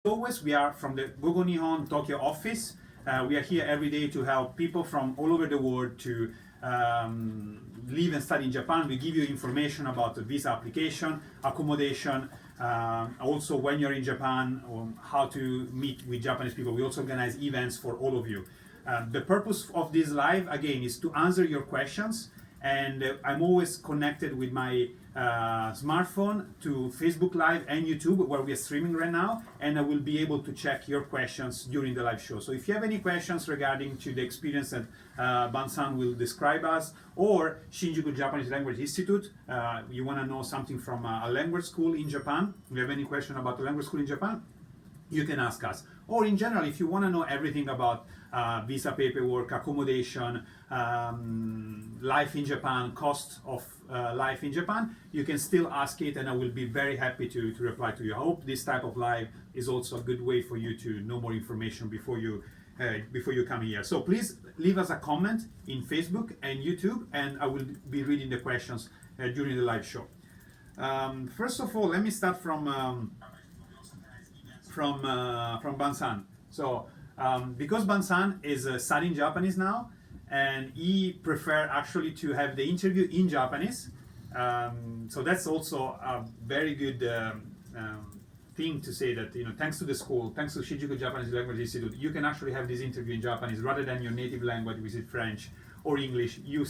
Always, we are from the Gogo Nihon Tokyo office. We are here every day to help people from all over the world to live and study in Japan. We give you information about the visa application, accommodation, also when you're in Japan, how to meet with Japanese people. We also organize events for all of you. The purpose of this live, again, is to answer your questions. And I'm always connected with my smartphone to Facebook Live and YouTube, where we are streaming right now, and I will be able to check your questions during the live show. So if you have any questions regarding to the experience that Ban-san will describe us, or Shinjuku Japanese Language Institute, you want to know something from a language school in Japan, if you have any question about the language school in Japan, you can ask us. Or in general, if you want to know everything about visa paperwork, accommodation, life in Japan, cost of life in Japan, you can still ask it, and I will be very happy to reply to you. I hope this type of live is also a good way for you to know more information before you come here. So please leave us a comment in Facebook and YouTube, and I will be reading the questions during the live show. First of all, let me start from Ban-san. So because Ban-san is studying Japanese now, and he prefer actually to have the interview in Japanese, so that's also a very good thing to say that, thanks to the school, thanks to Shinjuku Japanese Language Institute, you can actually have this interview in Japanese rather than your native language, which is French or English. You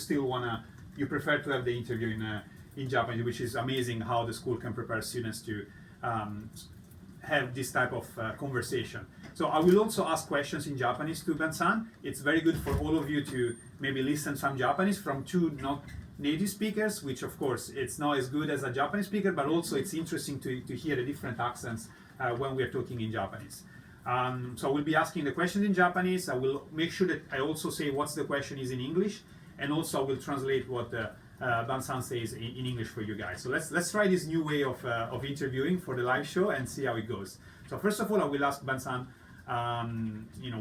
prefer to have the interview in Japanese, which is amazing how the school can prepare students to have this type of conversation. So I will also ask questions in Japanese to Ban-san. It's very good for all of you to maybe listen some Japanese from two not native speakers, which of course it's not as good as a Japanese speaker, but also it's interesting to hear the different accents when we're talking in Japanese. So I will be asking the questions in Japanese. I will make sure that I also say what's the question is in English, and also I will translate what Ban-san says in English for you guys. So let's try this new way of interviewing for the live show and see how it goes. So first of all, I will ask Ban-san,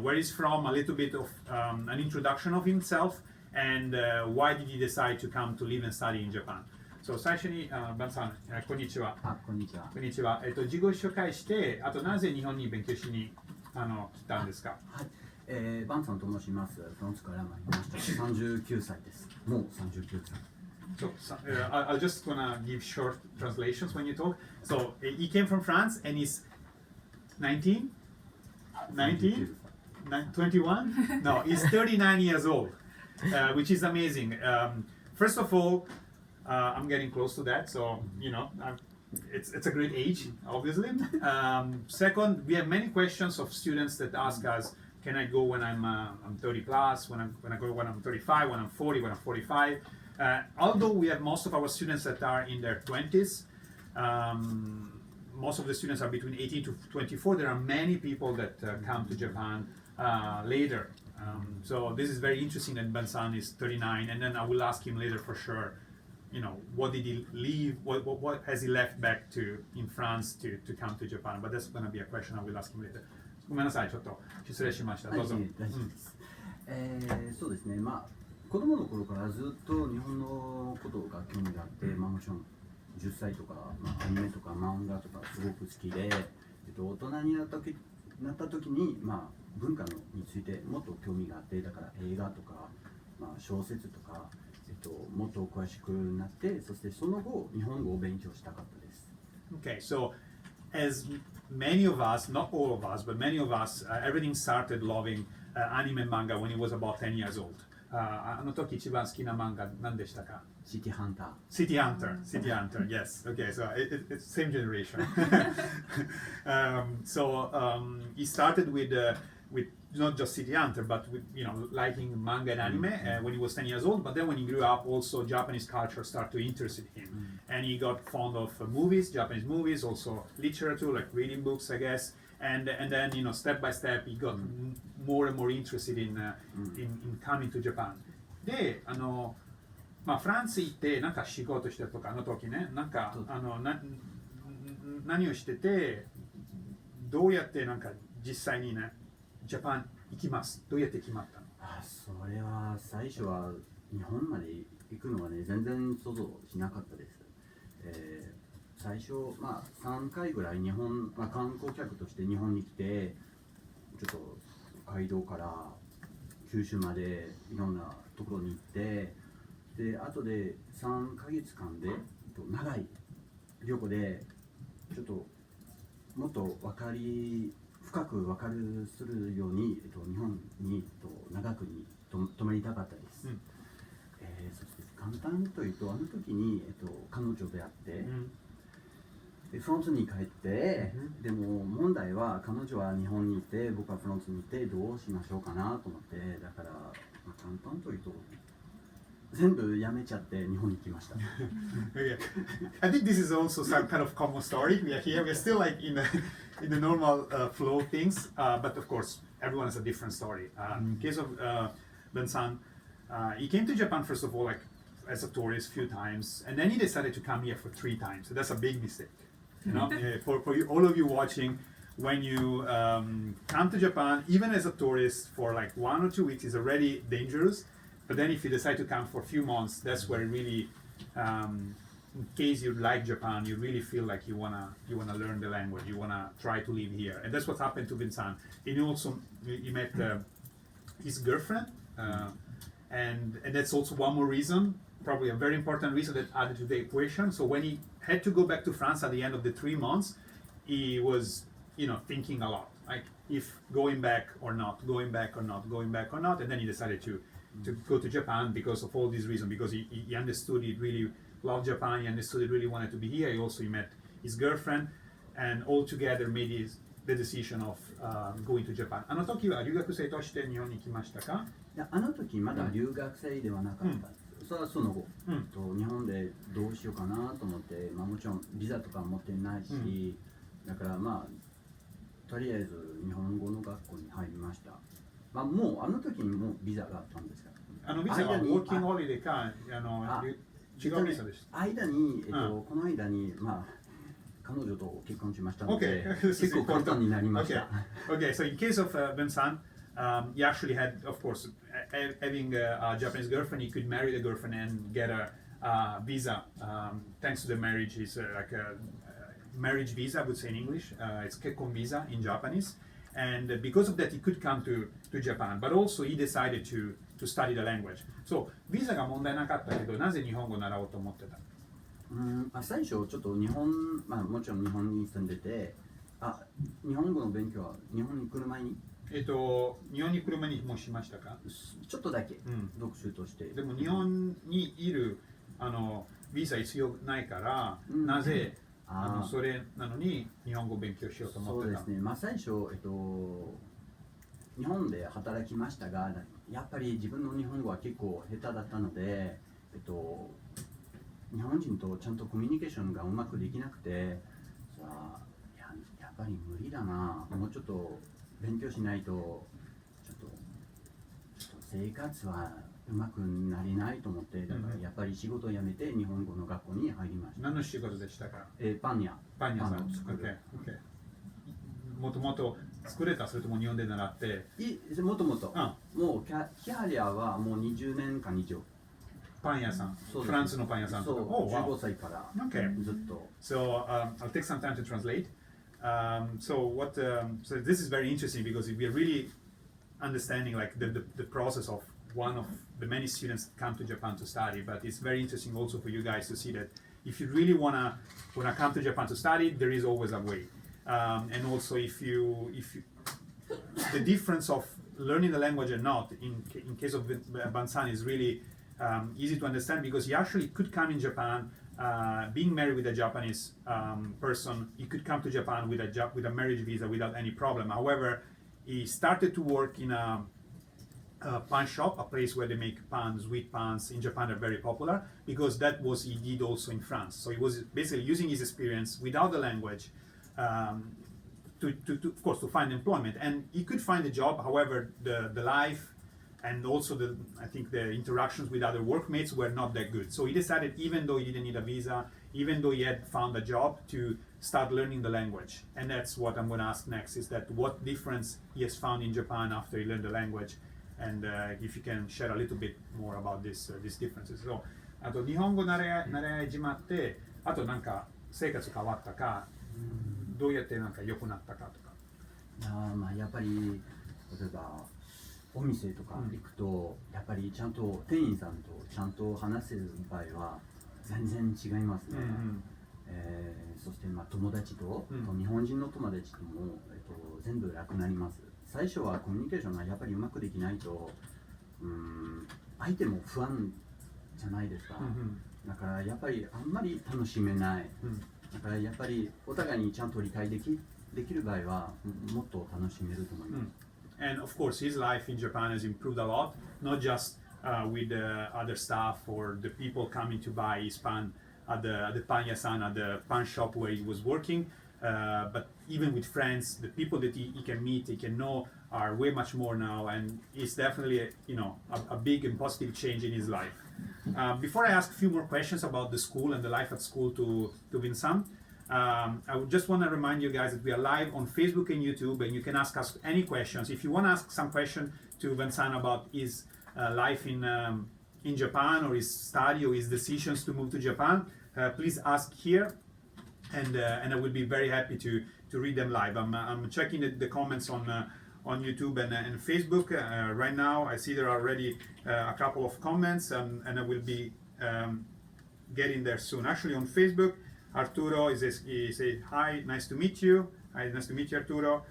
where he's from, a little bit of an introduction of himself, and why did he decide to come to live and study in Japan. So 最初にBan-san、こんにちは。こんにちは。こんにちは。自己紹介して、あとなぜ日本に勉強しに来たんですか。はい。バンさんと申します。フランスから参りました。39歳です。もう39歳。So I'll just gonna give short translations when you talk. So he came from France and he's 19, 19, 21? No, he's 39 years old, which is amazing. First of all, I'm getting close to that, so it's a great age, obviously. Second, we have many questions of students that ask us, can I go when I'm 30 plus, when I'm 35, when I'm 40, when I'm 45? Although we have most of our students that are in their 20s, most of the students are between 18 to 24. There are many people that come to Japan later. So this is very interesting that Ban-san is 39, and then I will ask him later for sure, what did he leave, what has he left back to in France to come to Japan? But that's going to be a question I will ask him later. ごめんなさい、ちょっと失礼しました。どうぞ。大丈夫です。そうですね。子供の頃からずっと日本のことが興味があって、もちろん10歳とか、アニメとか漫画とかすごく好きで、大人になった時に、文化についてもっと興味があって、だから映画とか、小説とか、もっと詳しくなって、そしてその後日本語を勉強したかったです。Okay, so as many of us, not all of us, but many of us, everything started loving anime and manga when he was about 10 years old. あの時一番好きな漫画何でしたか？ City Hunter. City Hunter, yes. Okay, so it's same generation. He started with not just City Hunter, but with liking manga and anime when he was 10 years old. But then when he grew up, also Japanese culture started to interest him, and he got fond of movies, Japanese movies, also literature, like reading books, I guess. And then step by step he got more and more interested in coming to Japan. でフランス行ってなんか仕事してるとかの時ね、なんか何をしててどうやってなんか実際にねジャパン行きますどうやって決まったの？それは最初は日本まで行くのはね全然想像しなかったです。最初、まあ、3回ぐらい日本、まあ、観光客として日本に来てちょっと街道から九州までいろんなところに行ってで後で3ヶ月間で、長い旅行でちょっともっと深く分かるするように、日本に、長くに泊まりたかったです、うんそして簡単にというとあの時に、彼女であって、でフランスに帰って、でも問題は彼女は日本にいて僕はフランスにいてどうしましょうかなと思ってだから、まあ、簡単というと全部やめちゃって日本に来ました。Okay. I think this is also some kind of common story. We are here. We are still like in the normal flow of things, but of course, everyone has a different story. In case of Ben-san, he came to Japan first of all, like as a tourist, few times, and then he decided to come here for 3 times. So that's a big mistake. You know, for you, all of you watching, when you come to Japan, even as a tourist for like 1 or 2 weeks, is already dangerous. But then if you decide to come for a few months, that's where really, in case you like Japan, you really feel like you wanna learn the language, you wanna try to live here, and that's what happened to Vincent. And he met his girlfriend, and that's also one more reason, probably a very important reason that added to the equation. So when he had to go back to France at the end of the 3 months, he was thinking a lot, like if going back or not, going back or not, going back or not, and then he decided to go to Japan because of all these reasons, because he understood he really loved Japan, he understood he really wanted to be here. He met his girlfriend, and all together made the decision of going to Japan. あの時は留学生として日本に来ましたか？いや、あの時まだ留学生ではなかった、それはその後、日本でどうしようかなと思って、まあ、もちろんビザとか持ってないし、だからまあとりあえず日本語の学校に入りました。まあ、もうあの時にもうビザがあったんですか？あのビザはウォーキングホリデーか違うビザでした。間に、この間にまあ彼女と結婚しましたので、Okay. 結構簡単になりました。Okay, so in case of Vincent, he actually had, of course, having a Japanese girlfriend, he could marry the girlfriend and get a visa. Thanks to the marriage, it's like a marriage visa, I would say in English. It's kekkon visa in Japanese. And because of that, he could come to Japan. But also, he decided to study the language. So, ビザが問題なかったけど、なぜ日本語を習おうと思ってた？最初ちょっと日本、まあもちろん日本に住んでて、日本語の勉強は日本に来る前に日本に来る前にもうしましたか？ちょっとだけ、読書として。でも日本にいるビザ必要ないから、なぜそれなのに日本語を勉強しようと思ってた？そうですね。まあ最初日本で働きましたが、やっぱり自分の日本語は結構下手だったので、日本人とちゃんとコミュニケーションがうまくできなくて、やっぱり無理だな、もうちょっと勉強しないとちょっと生活はうまくなれないと思って、だからやっぱり仕事を辞めて日本語の学校に入りました。何の仕事でしたか？パン屋さん。Okay. もともと作れた？それとも日本で習って？もともと。もうキャリアはもう20年間以上。パン屋さん。フランスのパン屋さん。そう、15歳からずっと。So I'll take some time to translate. So this is very interesting because we are really understanding like the process of one of the many students that come to Japan to study, but it's very interesting also for you guys to see that if you really wanna come to Japan to study, there is always a way. And also if you the difference of learning the language or not in case of Bansan is really easy to understand because he actually could come in Japan being married with a Japanese person. He could come to Japan with a marriage visa without any problem. However, he started to work in a pan shop, a place where they make pans, wheat pans in Japan are very popular because that was he did also in France. So he was basically using his experience without the language to of course to find employment, and he could find a job. However, the life and also I think the interactions with other workmates were not that good. So he decided, even though he didn't need a visa, even though he had found a job, to start learning the language. And that's what I'm going to ask next, is that what difference he has found in Japan after he learned the language, and if you can share a little bit more about these differences. So あと日本語習い始まって、あとなんか生活変わったか、どうやってなんか良くなったかとか。まあやっぱり例えばお店とか行くと、やっぱりちゃんと店員さんとちゃんと話せる場合は全然違いますね。そしてまあ友達と、日本人の友達とも、全部楽になります。最初はコミュニケーションがやっぱりうまくできないと、相手も不安じゃないですか。だからやっぱりあんまり楽しめない。だからやっぱりお互いにちゃんと理解できる場合はもっと楽しめると思います。And of course, his life in Japan has improved a lot, not just with the other staff or the people coming to buy his pan at the pan-yasan, at the pan shop where he was working, but even with friends, the people that he can meet, he can know, are way much more now, and it's definitely a big and positive change in his life. Before I ask a few more questions about the school and the life at school to Vincent, I would just want to remind you guys that we are live on Facebook and YouTube, and you can ask us any questions. If you want to ask some question to Vincent about his life in Japan, or his study, or his decisions to move to Japan, please ask here, and I will be very happy to read them live. I'm checking the comments on YouTube and Facebook right now. I see there are already a couple of comments, and I will be getting there soon. Actually, on Facebook, Arturo is a hi, nice to meet you. Hi, nice to meet you, Arturo.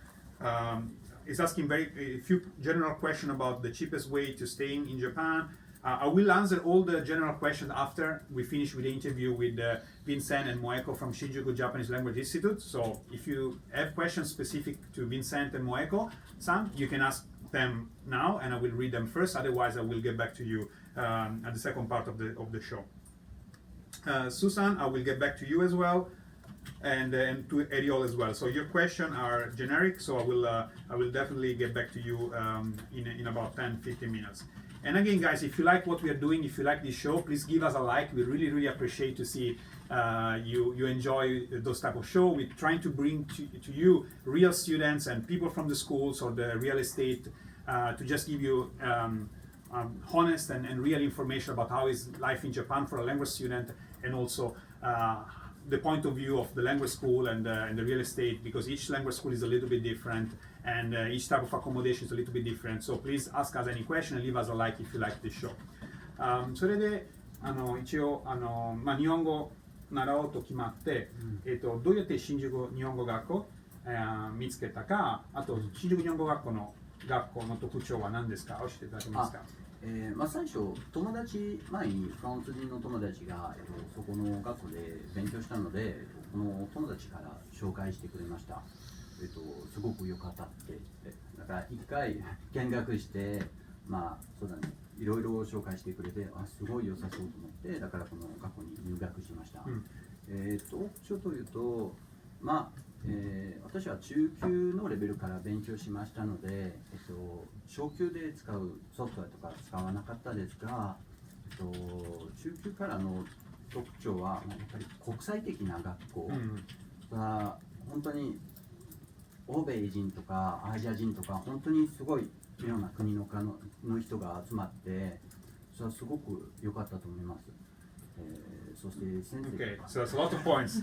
Is asking a few general questions about the cheapest way to stay in Japan. I will answer all the general questions after we finish with the interview with Vincent and Moeko from Shinjuku Japanese Language Institute. So if you have questions specific to Vincent and Moeko-san, you can ask them now, and I will read them first. Otherwise, I will get back to you at the second part of the show. Susan, I will get back to you as well, and to Eriol as well. So your questions are generic, so I will definitely get back to you in about 10-15 minutes. And again, guys, if you like what we are doing, if you like this show, please give us a like. We really, really appreciate to see you enjoy those type of show. We're trying to bring to you real students and people from the schools or the real estate to just give you honest and real information about how is life in Japan for a language student, and also the point of view of the language school and the real estate, because each language school is a little bit different, and each type of accommodation is a little bit different. So please ask us any question and leave us a like if you like this show. それで一応日本語習おうと決まって、どうやって新宿日本語学校、見つけたか、あと新宿日本語学校の特徴は何ですか、教えていただけますか。最初前にフランス人の友達が、そこの学校で勉強したので、この友達から紹介してくれました。すごく良かったって言って、だから一回見学して、そうだね、いろいろ紹介してくれて、すごい良さそうと思って、だからこの学校に入学しました。特徴というと、私は中級のレベルから勉強しましたので、小級で使うソフトウェアとか使わなかったですが、中級からの特徴はやっぱり国際的な学校が本当に欧米人とかアジア人とか本当にすごいいろんな国の人が集まって、それはすごく良かったと思います。Okay, so that's a lot of points.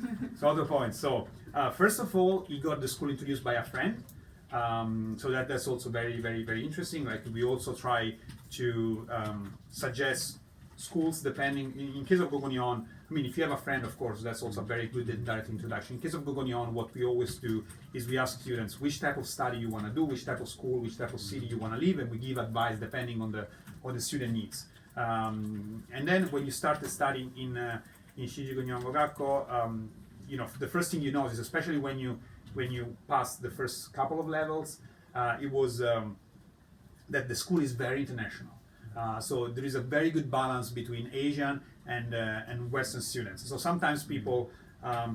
So first of all, he got the school introduced by a friend. So that's also very, very, very interesting. Like we also try to suggest schools depending. In case of Gogonion, I mean, if you have a friend, of course, that's also a very good direct introduction. In case of Gogonion, what we always do is we ask students which type of study you want to do, which type of school, which type of city you want to live, and we give advice depending on the student needs. And then when you start studying in Shinjuku Nihongo Gakko, the first thing you know is, especially when you pass the first couple of levels, it was that the school is very international. So there is a very good balance between Asian and Western students. So sometimes people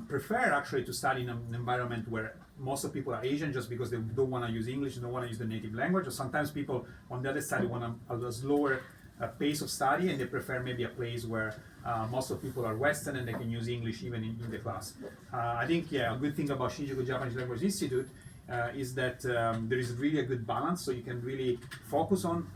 prefer actually to study in an environment where most of people are Asian just because they don't want to use English, they don't want to use the native language. Or sometimes people on the other side want a slower pace of study, and they prefer maybe a place where most of people are Western and they can use English even in the class. I think, a good thing about Shinjuku Japanese Language Institute is that there is really a good balance, so you can really focus on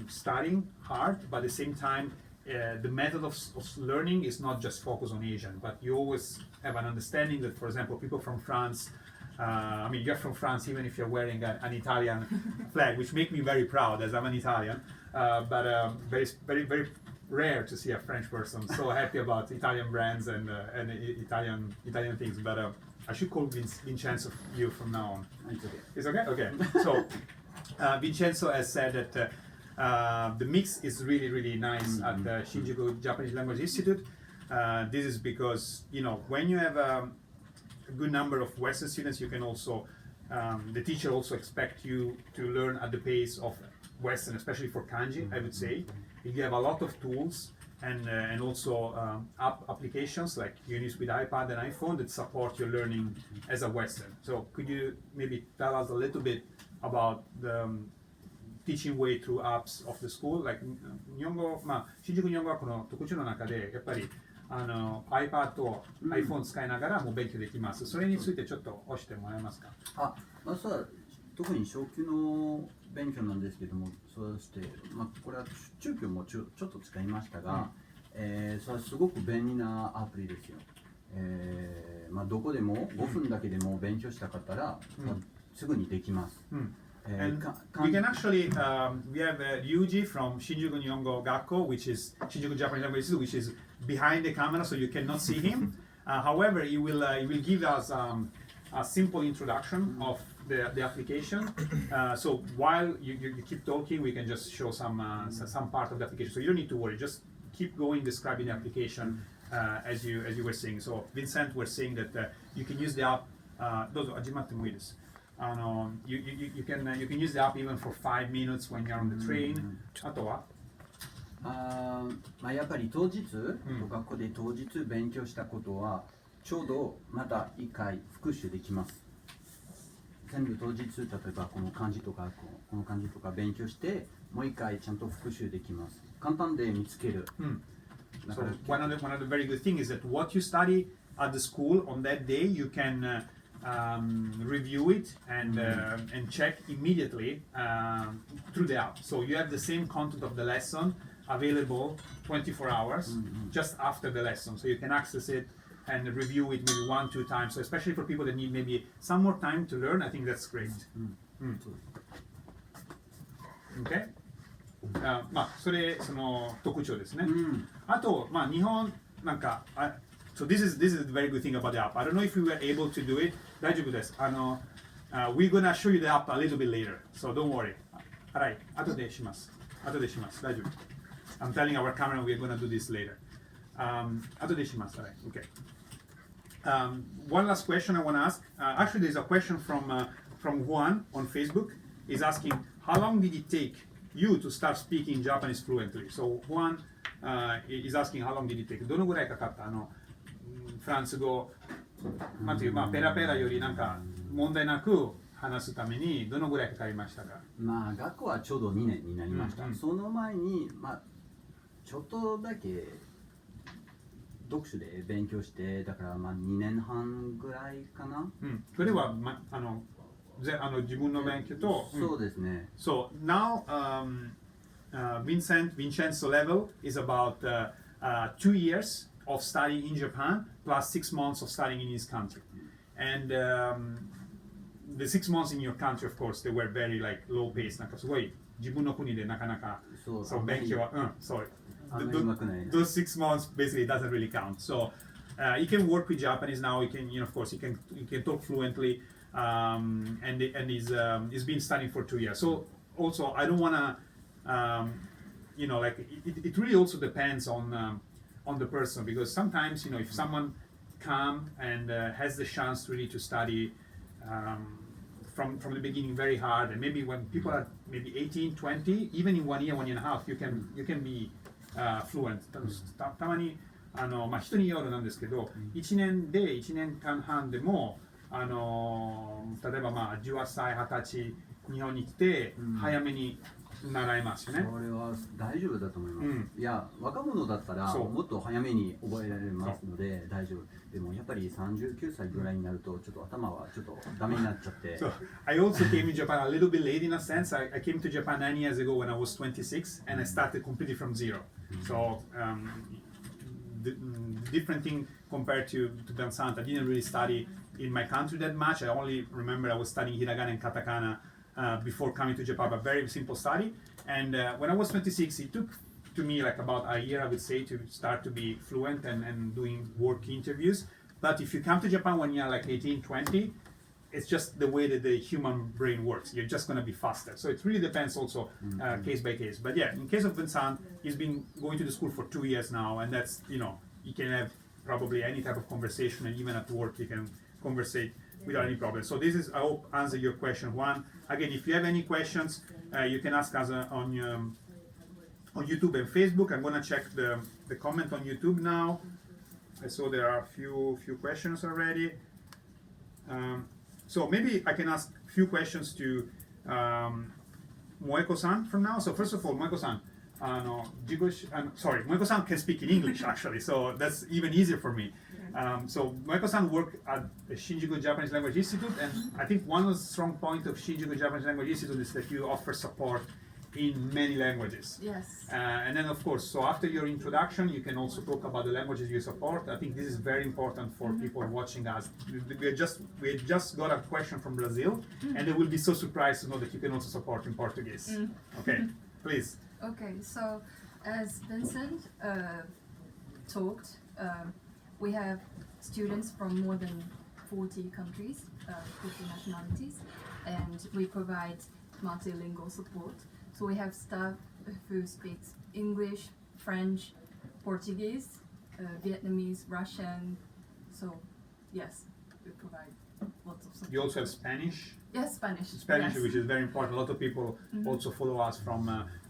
studying hard, but at the same time the method of learning is not just focused on Asian, but you always have an understanding that, for example, people from France, I mean, you're from France even if you're wearing an Italian flag, which makes me very proud as I'm an Italian, but very rare to see a French person so happy about Italian brands and Italian things. But I should call Vincenzo you from now on. It's okay. It's okay? Okay. So Vincenzo has said that the mix is really nice at the Shinjuku Japanese Language Institute. This is because, you know, when you have a good number of Western students, you can also, the teacher also expect you to learn at the pace of Western, especially for kanji, I would say. You have a lot of tools and also app applications like you use with iPad and iPhone that support your learning as a Western. So could you maybe tell us a little bit about the teaching way through apps of the school? Like 日本語、まあ、新宿日本語学校の特徴の中でやっぱりiPad と iPhone 使いながらも勉強できます。それについてちょっと教えてもらえますか？まずは特に小級の勉強なんですけども、そして、これは中級もちょっと使いましたが、それはすごく便利なアプリですよ。どこでも5分だけでも勉強したかったら、すぐにできます。And we can actually, we have Ryuji from Shinjuku Nihongo Gakko, which is Shinjuku Japanese Language Institute, which is behind the camera, so you cannot see him. However, he will give us a simple introduction of the application. So while you keep talking, we can just show some part of the application. So you don't need to worry. Just keep going, describing the application as you were saying. So Vincent was saying that you can use the app. You can use the app even for 5 minutes when you're on the train. あとはやっぱり当日、学校で当日勉強したことはちょうどまた1回復習できます。全部当日、例えばこの漢字とかこの漢字とか勉強してもう1回ちゃんと復習できます。簡単で見つける。So one of the very good things is that what you study at the school on that day, you can review it and check immediately through the app. So you have the same content of the lesson available 24 hours just after the lesson. So you can access it and review it maybe 1-2 times. So especially for people that need maybe some more time to learn, I think that's great. Okay? それその特徴ですね。あと、日本なんか、so this is the very good thing about the app. I don't know if we were able to do it. 大丈夫です。We're gonna show you the app a little bit later, so don't worry. はい、後でします。大丈夫。I'm telling our camera we're gonna do this later. 後でします。はい、okay. One last question I want to ask. Actually, there's a question from Juan on Facebook. He's asking, how long did it take you to start speaking Japanese fluently? So Juan is asking, how long did it take? どのぐらいかかった？フランス語、ペラペラよりなんか問題なく話すためにどのぐらいかかりましたか？学校はちょうど2年になりました。その前に、ちょっとだけ読書で勉強して、だから2年半ぐらいかな。それは自分の勉強と。そうですね。So now Vincenzo level is about 2 years of studying in Japan plus 6 months of studying in his country. And the 6 months in your country, of course, they were very like low pace. なんかすごい自分の国でなかなかそう勉強はそうthose 6 months basically doesn't really count. So you can work with Japanese now. You can, of course, you can talk fluently. And he's been studying for 2 years. So also, I don't wanna, like it really also depends on the person, because sometimes if someone come and has the chance really to study from the beginning very hard, and maybe when people are maybe 18, 20, even in 1 year, 1 year and a half, you can be fluent. たまに人によるなんですけど、1年間半でも例えば18歳、20歳日本に来て早めに習いますよね。それは大丈夫だと思います。いや、若者だったらもっと早めに覚えられますので大丈夫。でもやっぱり39歳ぐらいになるとちょっと頭はちょっとダメになっちゃって。So I also came to Japan a little bit late in a sense. I came to Japan 9 years ago when I was 26 and I started completely from zero. So different thing compared to Vincent. I didn't really study in my country that much. I only remember I was studying hiragana and katakana before coming to Japan, a very simple study. And when I was 26, it took to me like about a year, I would say, to start to be fluent and doing work interviews. But if you come to Japan when you're like 18, 20, it's just the way that the human brain works. You're just going to be faster. So it really depends also case by case. But yeah, in case of Vincent, he's been going to the school for 2 years now, and that's, you know, you can have probably any type of conversation, and even at work you can conversate without any problem. So this is, I hope, answer your question one. Again, if you have any questions, you can ask us on YouTube and Facebook. I'm gonna check the comment on YouTube now. I saw there are a few questions already. So maybe I can ask a few questions to Moeko-san from now. So first of all, Moeko-san, Moeko-san can speak in English actually, so that's even easier for me. So Moeko-san worked at the Shinjuku Japanese Language Institute, and I think one of the strong points of Shinjuku Japanese Language Institute is that you offer support in many languages. Yes. And then of course, so after your introduction, you can also talk about the languages you support. I think this is very important for people watching us. We just got a question from Brazil, and they will be so surprised to know that you can also support in Portuguese. Okay, please. Okay, so as Vincent talked, we have students from more than 40 countries, 40 nationalities, and we provide multilingual support. So we have staff who speaks English, French, Portuguese, Vietnamese, Russian. So yes, we provide lots of support. You also have Spanish. Yes, Spanish. Spanish, yes. which is very important. A lot of people also follow us from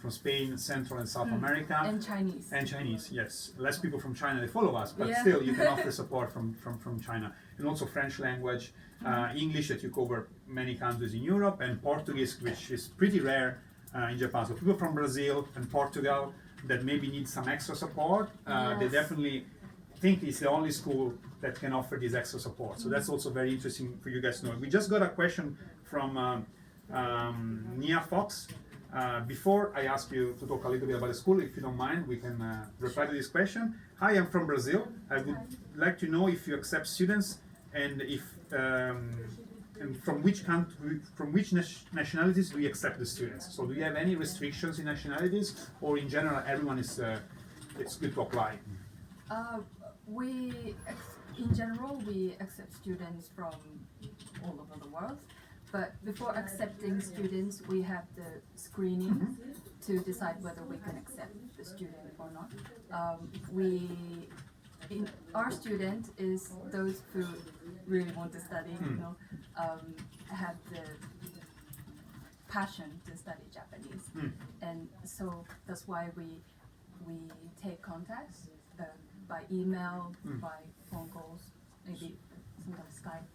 Spain, Central and South America. And Chinese. And Chinese, yes. Less people from China, they follow us, but Yeah. still you can offer support from China. And also French language, English that you cover many countries in Europe, and Portuguese, which is pretty rare in Japan. So people from Brazil and Portugal that maybe need some extra support, they Yes. definitely think it's the only school that can offer this extra support. So that's also very interesting for you guys to know. We just got a question from Nia Fox. Before I ask you to talk a little bit about the school, if you don't mind, we can reply to this question. Hi, I'm from Brazil. I would like to know if you accept students, and if and from which country, from which nationalities do you accept the students? So do you have any restrictions in nationalities, or in general everyone is it's good to apply? In general, we accept students from all over the world. But before accepting students, we have the screening to decide whether we can accept the student or not. Our student is those who really want to study, have the passion to study Japanese, and so that's why we take contacts by email, by phone calls, maybe sometimes Skype.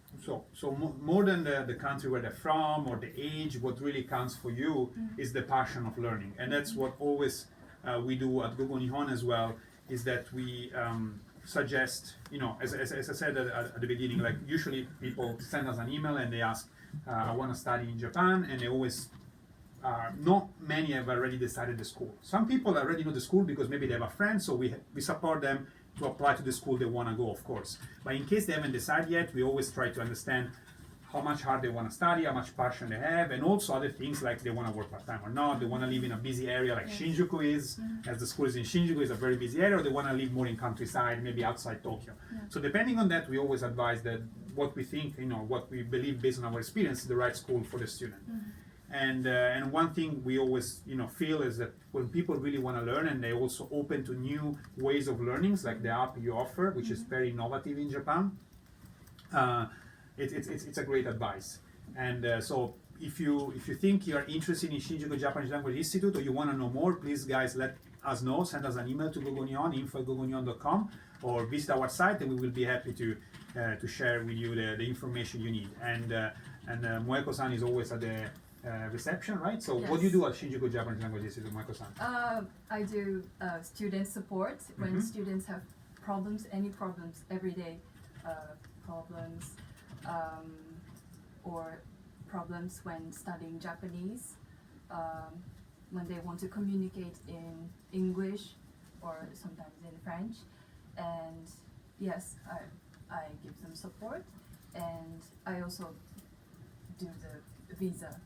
So more than the country where they're from or the age, what really counts for you is the passion of learning, and that's what always we do at Gogo Nihon as well. Is that we suggest, as I said at the beginning, like usually people send us an email and they ask, I want to study in Japan, and they always, not many have already decided the school. Some people already know the school because maybe they have a friend, so we support them to apply to the school they want to go, of course. But in case they haven't decided yet, we always try to understand how much hard they want to study, how much passion they have, and also other things like they want to work part-time or not, they want to live in a busy area like Shinjuku is, as the school is in Shinjuku, is a very busy area, or they want to live more in countryside, maybe outside Tokyo. So depending on that, we always advise that what we think, what we believe based on our experience is the right school for the student. And one thing we always feel is that when people really want to learn and they're also open to new ways of learnings, like the app you offer, which is very innovative in Japan, it's a great advice. And so if you think you're interested in Shinjuku Japanese Language Institute, or you want to know more, please guys let us know. Send us an email to Gogo Nihon, info@gogonihon.com, or visit our site, and we will be happy to share with you the information you need. And Moeko-san is always at the reception, right? So what do you do at Shinjuku Japanese Language Institute, Moeko-san? I do student support when students have problems, any problems, everyday problems, or problems when studying Japanese, when they want to communicate in English, or sometimes in French. And yes, I give them support, and I also do the visa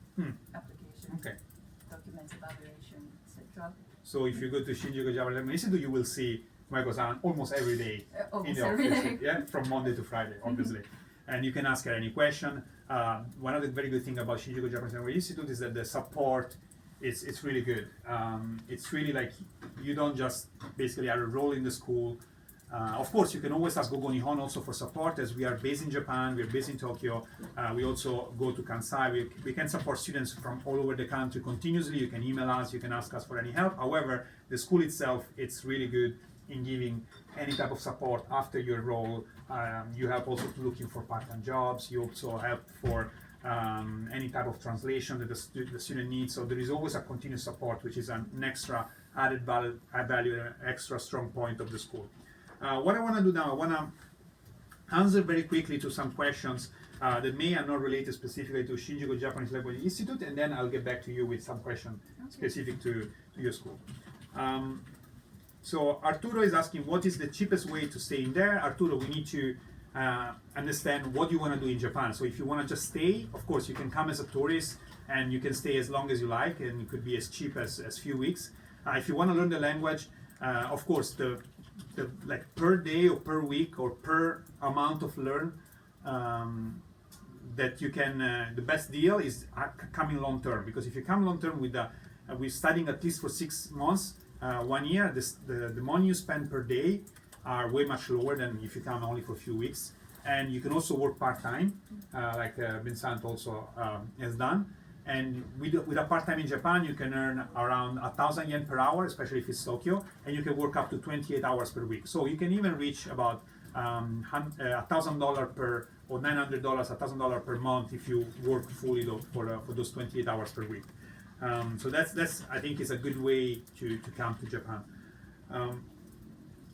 application, Okay. documents evaluation, etc. So if you go to Shinjuku Japanese Language Institute, you will see Maiko-san almost every day in Almost the every office. day. Yeah, from Monday to Friday, obviously. And you can ask her any question. One of the very good things about Shinjuku Japanese Language Institute is that the support it's really good. It's really like you don't just basically are enrolled in the school. Of course, you can always ask Gogo Nihon also for support, as we are based in Japan, we're based in Tokyo. We also go to Kansai. We can support students from all over the country continuously. You can email us, you can ask us for any help. However, the school itself, it's really good in giving any type of support after you enroll. You help also to looking for part-time jobs. You also help for any type of translation that the student needs. So there is always a continuous support, which is an extra added value, an extra strong point of the school. What I want to do now, I want to answer very quickly to some questions that may are not related specifically to Shinjuku Japanese Language Institute, and then I'll get back to you with some questions specific to your school. So Arturo is asking, what is the cheapest way to stay in there? Arturo, we need to understand what you want to do in Japan. So if you want to just stay, of course, you can come as a tourist and you can stay as long as you like, and it could be as cheap as few weeks. If you want to learn the language, of course, the like per day or per week or per amount of learn that you can, the best deal is coming long term, because if you come long term with studying at least for 6 months, 1 year, the money you spend per day are way much lower than if you come only for a few weeks. And you can also work part-time, like Vincent also has done. And with a part-time in Japan, you can earn around 1,000 yen per hour, especially if it's Tokyo, and you can work up to 28 hours per week. So you can even reach about $1,000 per, or $900, $1,000 per month if you work fully for those 28 hours per week. So that's I think is a good way to come to Japan.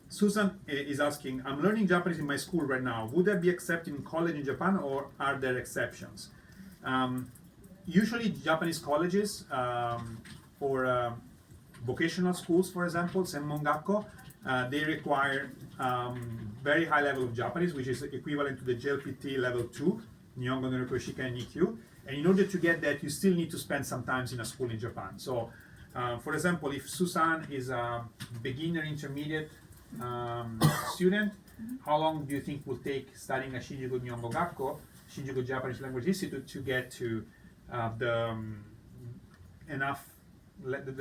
Susan is asking, I'm learning Japanese in my school right now. Would I be accepted in college in Japan, or are there exceptions? Usually Japanese colleges or vocational schools, for example, Senmongakko, they require very high level of Japanese, which is equivalent to the JLPT level 2, Nihongo no Ryoku Shikai Nikyu. And in order to get that, you still need to spend some time in a school in Japan. So, for example, if Susan is a beginner intermediate student, how long do you think will take studying at Shinjuku Nihongo Gakko, Shinjuku Japanese Language Institute, to get to the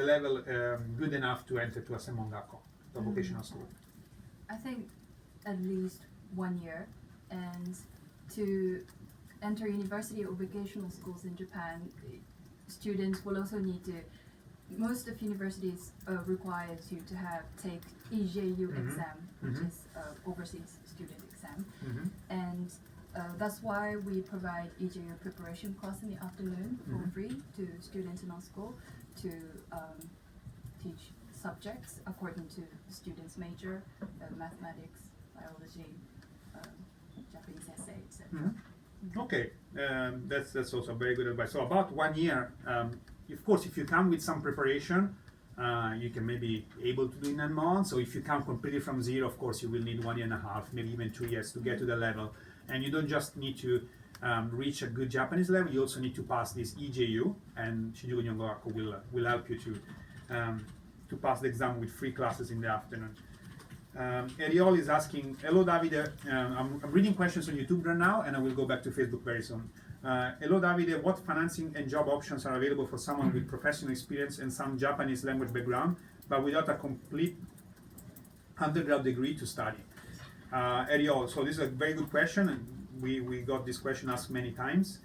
level good enough to enter to a Senmongakko, the vocational school? I think at least 1 year, and to enter university or vocational schools in Japan, students will also need to, most of universities require you to take EJU exam, which is overseas student exam. And that's why we provide EJU preparation class in the afternoon for free to students in our school to teach subjects according to the student's major, mathematics, biology, Japanese essay, etc. Okay, that's also very good advice. So about 1 year, of course, if you come with some preparation, you can maybe able to do in 9 months. So if you come completely from zero, of course, you will need 1.5 years, maybe even 2 years to get to the level. And you don't just need to reach a good Japanese level, you also need to pass this EJU, and Shinjuku Nihongo Gakko will help you to pass the exam with free classes in the afternoon. Eriol is asking, hello Davide, I'm reading questions on YouTube right now, and I will go back to Facebook very soon. Hello Davide, what financing and job options are available for someone with professional experience and some Japanese language background, but without a complete undergrad degree to study? Eriol, so this is a very good question, and we got this question asked many times.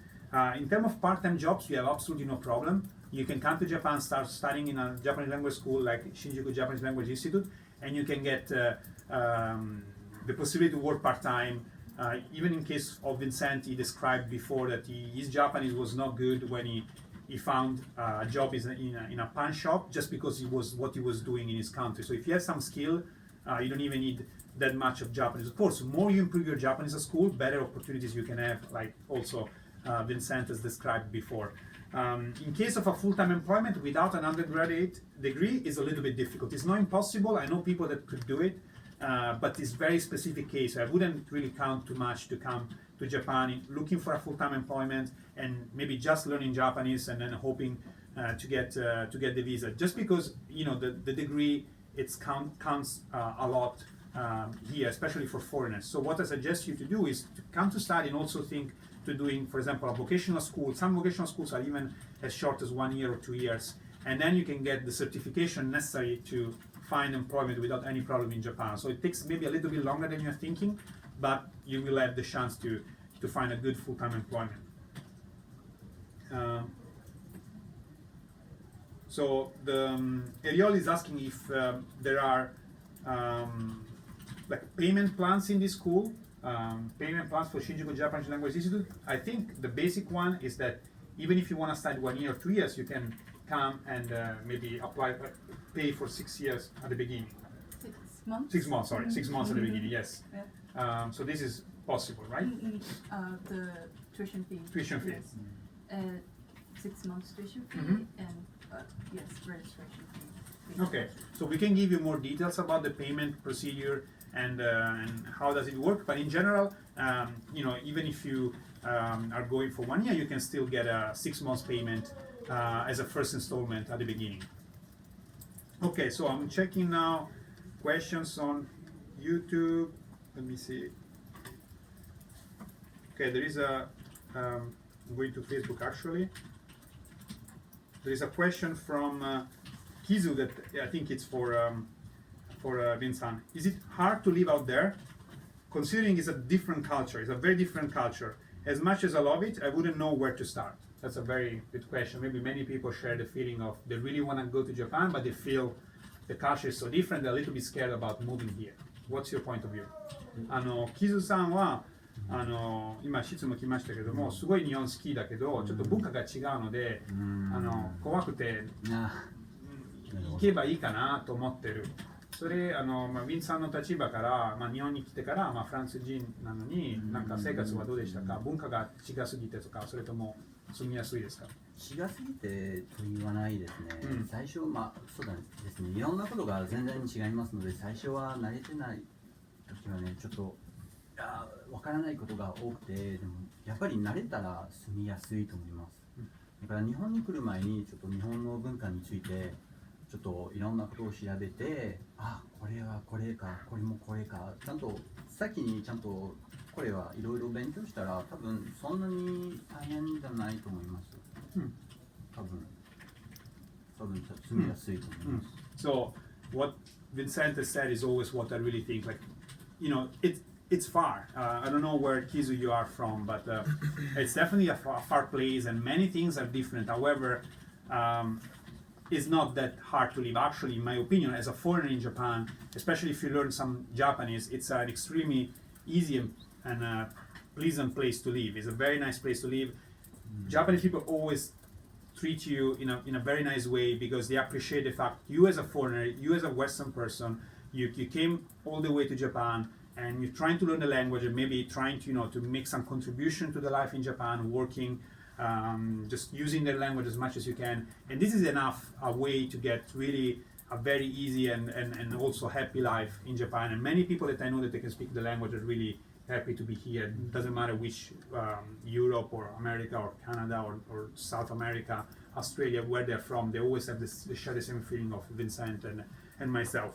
In terms of part-time jobs, you have absolutely no problem. You can come to Japan, start studying in a Japanese language school like Shinjuku Japanese Language Institute, and you can get the possibility to work part-time. Even in case of Vincent, he described before that his Japanese was not good when he found a job in a pawn shop, just because it was what he was doing in his country. So if you have some skill, you don't even need that much of Japanese. Of course, the more you improve your Japanese at school, better opportunities you can have, like also Vincent has described before. In case of a full-time employment without an undergraduate degree, is a little bit difficult. It's not impossible. I know people that could do it, but it's very specific case. I wouldn't really count too much to come to Japan looking for a full-time employment and maybe just learning Japanese and then hoping to get the visa. Just because the degree counts a lot here, especially for foreigners. So what I suggest you to do is to come to study and also think to doing, for example, a vocational school. Some vocational schools are even as short as 1 year or 2 years, and then you can get the certification necessary to find employment without any problem in Japan. So it takes maybe a little bit longer than you're thinking, but you will have the chance to find a good full-time employment. So the Eriol is asking if there are like payment plans in this school. Payment plans for Shinjuku Japanese Language Institute. I think the basic one is that even if you want to study 1 year or 2 years, you can come and maybe apply, pay for 6 years at the beginning. 6 months? 6 months, sorry, 6 months at the beginning, yes. Yeah. So this is possible, right? The tuition fee. Tuition fee. Yes. 6 months tuition fee and yes, registration fee. Okay, so we can give you more details about the payment procedure and how does it work. But in general, even if you are going for 1 year, you can still get a 6 months payment as a first installment at the beginning. Okay, so I'm checking now questions on YouTube. Let me see. Okay, there is a. I'm going to Facebook actually. There is a question from Kizu that I think it's for Vincent. Is it hard to live out there? Considering it's a different culture, it's a very different culture. As much as I love it, I wouldn't know where to start. That's a very good question. Maybe many people share the feeling of they really want to go to Japan, but they feel the culture is so different, they're a little bit scared about moving here. What's your point of view? キズさんは今質問来ましたけども、すごい日本好きだけど、ちょっと文化が違うので、怖くて行けばいいかなと思ってる。それウィンさんの立場から、日本に来てから、フランス人なのに、なんか生活はどうでしたか？文化が違すぎてとか、それとも住みやすいですか？違すぎてと言わないですね。最初そうですね。いろんなことが全然違いますので、最初は慣れてない時はね、ちょっとわからないことが多くて、でもやっぱり慣れたら住みやすいと思います。だから日本に来る前にちょっと日本の文化についてちょっといろんなことを調べて、これはこれか、これもこれか、ちゃんと先にちゃんとこれはいろいろ勉強したら多分そんなに大変じゃないと思います。多分住みやすいと思います。So what Vincent has said is always what I really think. Like, it's far. I don't know where Kizu you are from, but it's definitely a far place, and many things are different. However, it's not that hard to live. Actually, in my opinion, as a foreigner in Japan, especially if you learn some Japanese, it's an extremely easy and pleasant place to live. It's a very nice place to live. Japanese people always treat you in a very nice way because they appreciate the fact you as a foreigner, you as a Western person, you came all the way to Japan and you're trying to learn the language and maybe trying to make some contribution to the life in Japan, working, just using their language as much as you can. And this is enough a way to get really a very easy and also happy life in Japan. And many people that I know that they can speak the language are really happy to be here. It doesn't matter which Europe or America or Canada or South America, Australia, where they're from, they always have they share the same feeling of Vincent and myself.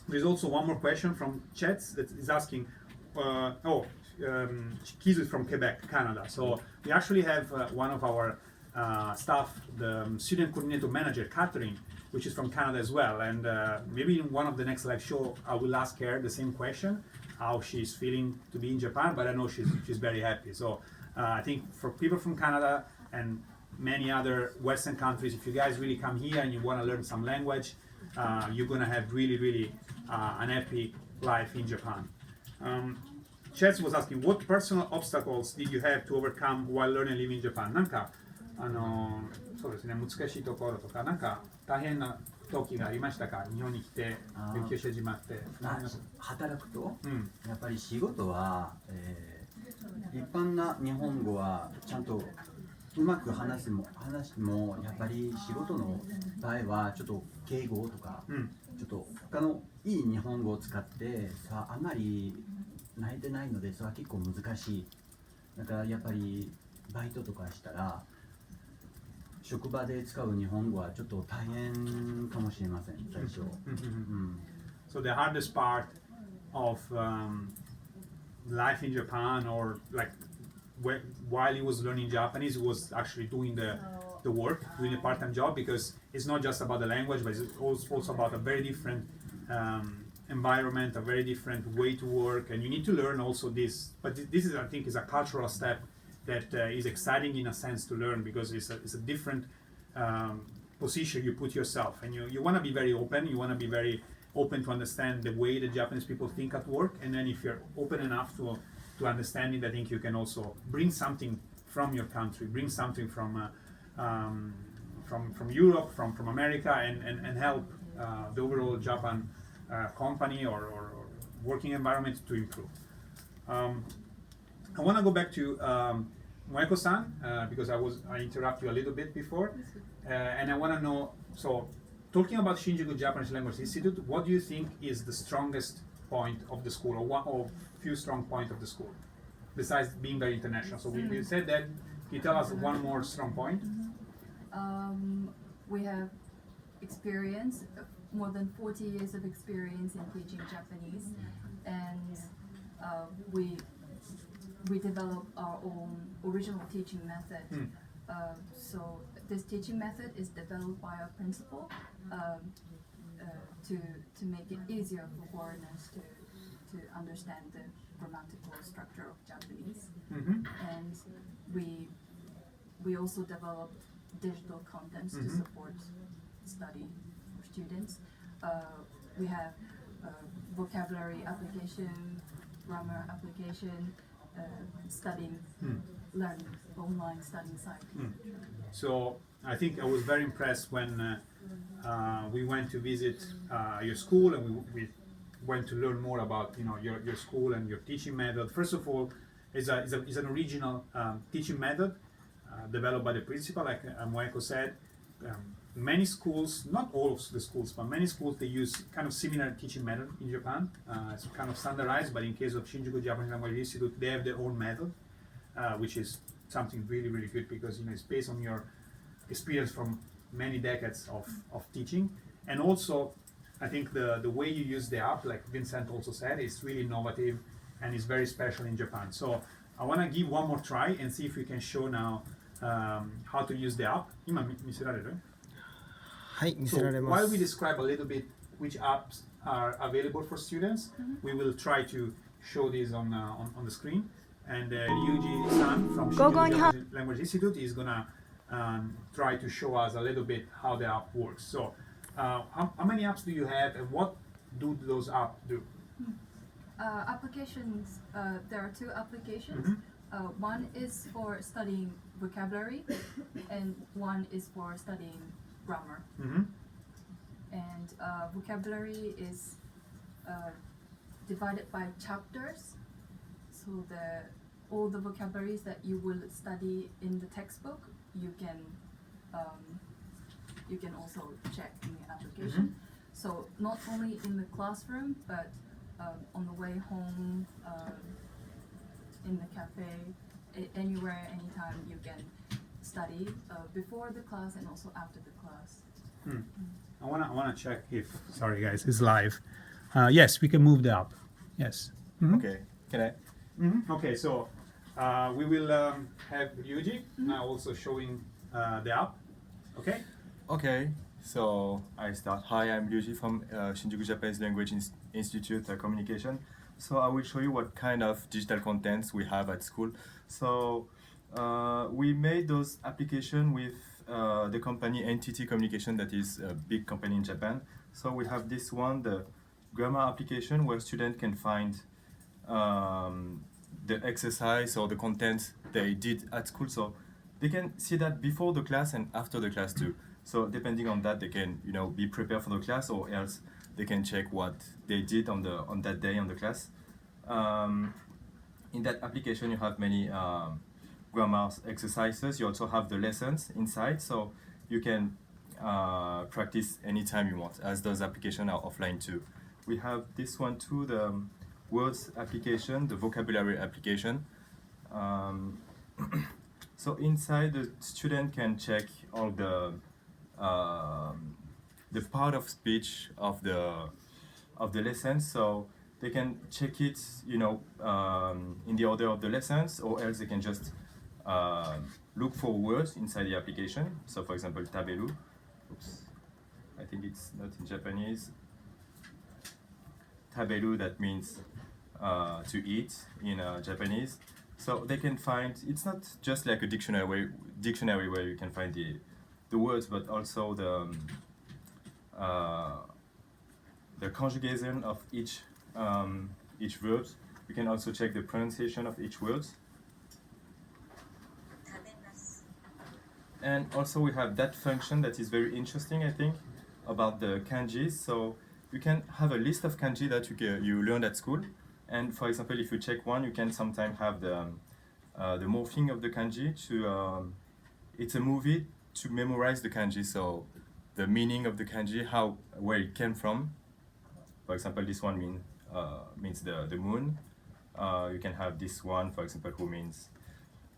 There's also one more question from Chets that is asking, Kizu is from Quebec, Canada. So we actually have one of our staff, the student coordinator manager, Catherine, which is from Canada as well. And maybe in one of the next live show, I will ask her the same question, how she's feeling to be in Japan, but I know she's very happy. So I think for people from Canada and many other Western countries, if you guys really come here and you want to learn some language, you're going to have really, really an happy life in Japan. Chess was asking, what personal obstacles did you have to overcome while learning and living in Japan? なんかそうですね、難しいところとか、なんか大変な時がありましたか？日本に来て勉強し始まって。働くと、やっぱり仕事は、一般な日本語はちゃんとうまく話してもやっぱり仕事の場合はちょっと敬語とか、ちょっと他のいい日本語を使ってさあまり慣れてないのでそれは結構難しい。だからやっぱりバイトとかしたら職場で使う日本語はちょっと大変かもしれません最初。So the hardest part of life in Japan, or like while he was learning Japanese, he was actually doing the work, doing a part-time job, because it's not just about the language, but it's also about a very different environment, a very different way to work, and you need to learn also this. But this is, I think, is a cultural step that is exciting in a sense to learn, because it's a different position you put yourself, and you want to be very open. You want to be very open to understand the way the Japanese people think at work, and then if you're open enough to understand it, I think you can also bring something from your country, bring something from Europe, from America, and help the overall Japan company or working environment to improve. I want to go back to Moeko-san because I interrupted you a little bit before, and I want to know, so talking about Shinjuku Japanese Language Institute, what do you think is the strongest point of the school, or one or few strong points of the school, besides being very international? So we said that. Can you tell us one more strong point? We have experience, more than 40 years of experience in teaching Japanese, and we developed our own original teaching method. So this teaching method is developed by our principal to make it easier for foreigners to understand the grammatical structure of Japanese. And we also developed digital contents to support study for students. We have vocabulary application, grammar application, studying, learning, online studying site. So I think I was very impressed when we went to visit your school, and we went to learn more about your school and your teaching method. First of all, it's an original teaching method developed by the principal, like Moeko said. Many schools, not all of the schools, but many schools, they use kind of similar teaching method in Japan. It's kind of standardized, but in case of Shinjuku Japanese Language Institute, they have their own method, which is something really, really good, because it's based on your experience from many decades of teaching. And also, I think the way you use the app, like Vincent also said, is really innovative and is very special in Japan. So I want to give one more try and see if we can show now how to use the app. 今見せられる? はい、見せ So られま while す。 we describe a little bit which apps are available for students, we will try to show this on the screen. And Ryuji-san from Shinjuku Japanese Language Institute is gonna try to show us a little bit how the app works. So how many apps do you have, and what do those apps do? Applications, there are two applications. One is for studying vocabulary, and one is for studying grammar. And vocabulary is divided by chapters. So all the vocabularies that you will study in the textbook, you can also check in the application. So not only in the classroom, but on the way home, in the cafe, anywhere, anytime, you can study before the class and also after the class. I wanna check if, sorry guys, it's live. Yes, we can move the app. Yes. Okay, can I? Okay, so we will have Ryuji now also showing the app. Okay. Okay, so I start. Hi, I'm Ryuji from Shinjuku Japanese Language Institute Communication. So I will show you what kind of digital contents we have at school. So we made those applications with the company NTT Communication, that is a big company in Japan. So we have this one, the grammar application, where students can find the exercise or the content they did at school. So they can see that before the class and after the class too. So depending on that, they can be prepared for the class, or else they can check what they did on that day on the class. In that application, you have many grammar exercises. You also have the lessons inside, so you can practice anytime you want, as those applications are offline too. We have this one too, the words application, the vocabulary application. So inside, the student can check all the part of speech of the lesson. So they can check it, you know, in the order of the lessons, or else they can just look for words inside the application. So for example, tabelu. Oops, I think it's not in Japanese. Tabelu, that means to eat in Japanese. So they can find, it's not just like a dictionary where you can find the words, but also the conjugation of each verb. You can also check the pronunciation of each word. And also we have that function that is very interesting, I think, about the kanjis. So you can have a list of kanji that you learned at school. And for example, if you check one, you can sometimes have the morphing of the kanji to, it's a movie to memorize the kanji. So the meaning of the kanji, where it came from. For example, this one means the moon. You can have this one, for example, who means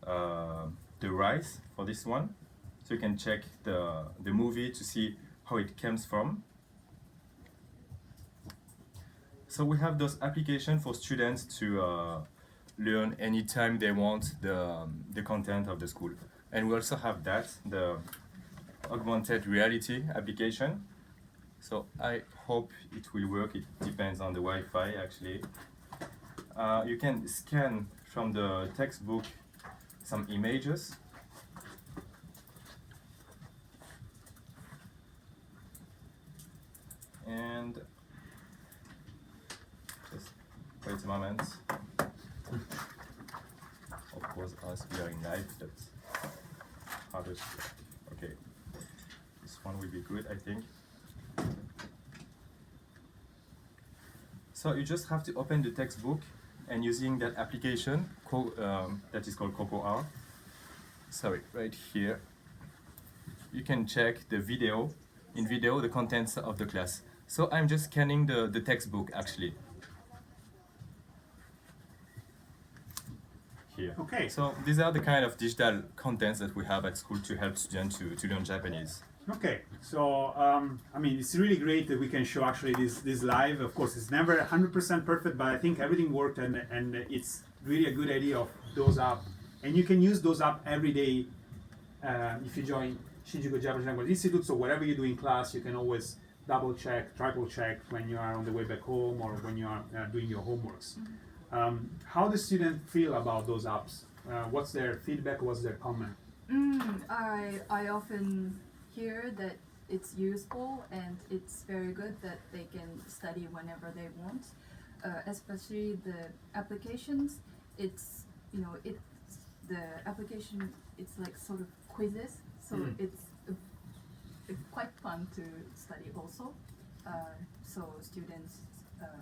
the rice for this one. So you can check the movie to see how it comes from. So we have those applications for students to learn anytime they want the content of the school. And we also have the augmented reality application. So I hope it will work. It depends on the Wi-Fi actually. You can scan from the textbook some images. And just wait a moment. Of course, as we are in live, that's hardest. Okay, this one will be good, I think. So you just have to open the textbook, and using that application that is called CocoR. Sorry, right here. You can check the video. In video, the contents of the class. So I'm just scanning the textbook actually. Here. Okay. So these are the kind of digital contents that we have at school to help students to learn Japanese. Okay, so I mean, it's really great that we can show actually this live. Of course, it's never 100% perfect, but I think everything worked, and it's really a good idea of those apps. And you can use those apps every day if you join Shinjuku Japanese Language Institute. So whatever you do in class, you can always double check, triple check when you are on the way back home or when you are doing your homeworks. How do students feel about those apps? What's their feedback? What's their comment? I often hear that it's useful and it's very good that they can study whenever they want. Especially the applications. It's the application. It's like sort of quizzes, so it's quite fun to study also. So students,